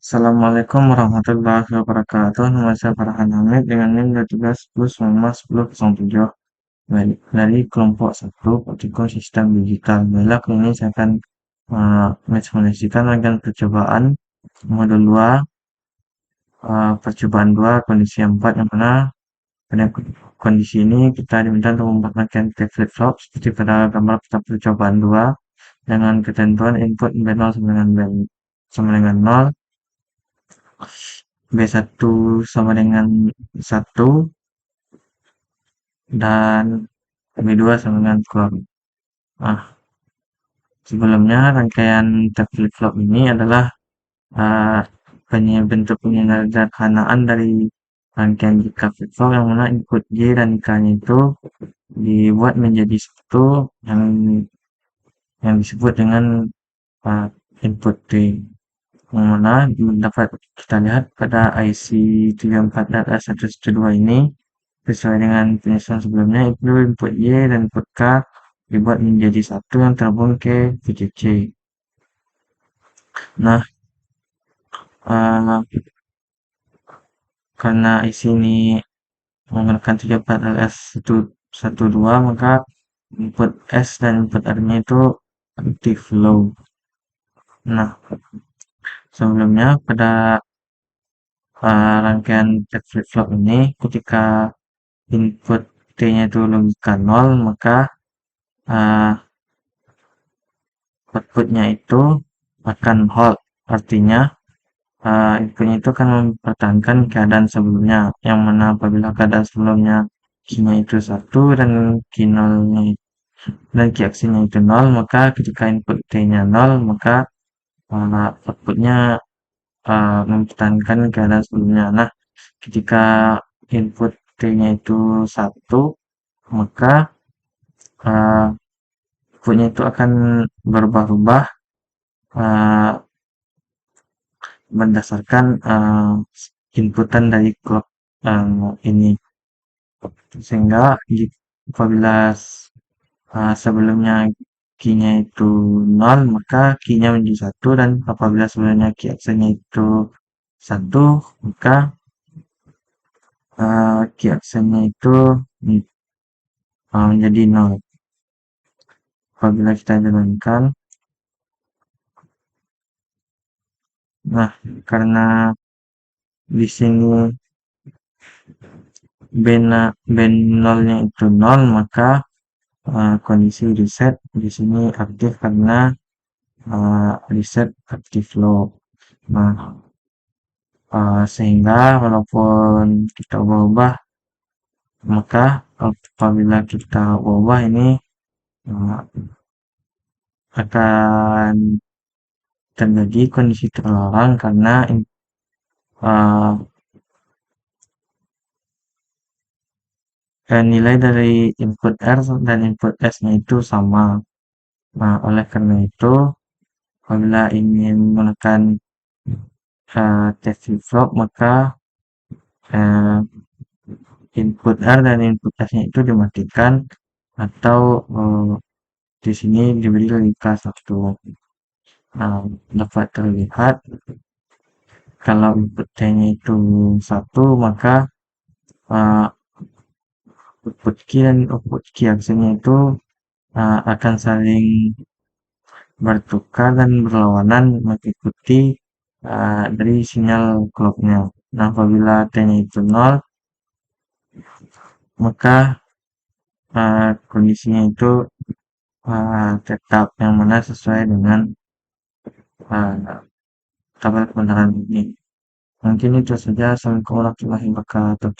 Assalamualaikum warahmatullahi wabarakatuh. Nama saya Farhan Hamid dengan NIM 23101007 dari kelompok 1 Praktikum Sistem Digital. Baiklah, kali ini saya akan mensimulasikan rangkaian percobaan modul 2, percobaan 2, kondisi 4, yang mana pada kondisi ini kita diminta untuk membuat rangkaian tag flip-flop seperti pada gambar percobaan 2 dengan ketentuan input B0 sama dengan 0, B1 sama dengan 1, dan B2 sama dengan kurang. Nah, sebelumnya rangkaian tab flip-flop ini adalah uh, bentuk penyederhanaan dari rangkaian jika flip-flop yang mana input J dan K-nya itu dibuat menjadi satu yang disebut dengan input T, yang mana dapat kita lihat pada IC 34.S112 ini sesuai dengan penyusunan sebelumnya, itu input Y dan input K dibuat menjadi satu yang terhubung ke VCC. Nah, karena IC ini menggunakan 34LS112, maka input S dan input R-nya itu aktif low. Nah, sebelumnya pada rangkaian tag flip-flop ini, ketika input T-nya itu logika 0, maka outputnya itu akan hold. Artinya inputnya itu akan mempertahankan keadaan sebelumnya, yang mana apabila keadaan sebelumnya key-nya itu 1 dan key 0-nya dan key aksinya itu 0, maka ketika input T-nya 0, maka outputnya mempertahankan keadaan sebelumnya. Nah, ketika input T-nya itu 1, maka outputnya itu akan berubah-ubah berdasarkan inputan dari clock ini, sehingga apabila sebelumnya key-nya itu 0, maka key-nya menjadi 1, dan apabila sebelumnya key aksinya itu 1, maka key aksinya itu menjadi 0. Apabila kita jalankan, nah, karena di sini B0-nya itu 0, maka kondisi reset di sini aktif karena reset aktif low. Nah, sehingga walaupun kita ubah, maka apabila kita ubah ini akan terjadi kondisi terlarang karena nilai dari input R dan input S-nya itu sama. Nah, oleh karena itu, apabila ingin menggunakan test flip-flop, maka input R dan input S-nya itu dimatikan, atau di sini diberi logika 1. Nah, dapat terlihat kalau input T-nya itu 1, maka output key dan output key aksinya itu akan saling bertukar dan berlawanan mengikuti dari sinyal clocknya. Nah, apabila T-nya itu 0, maka kondisinya itu tetap, yang mana sesuai dengan tabel kebenaran ini. Mungkin itu saja. Assalamualaikum warahmatullahi wabarakatuh.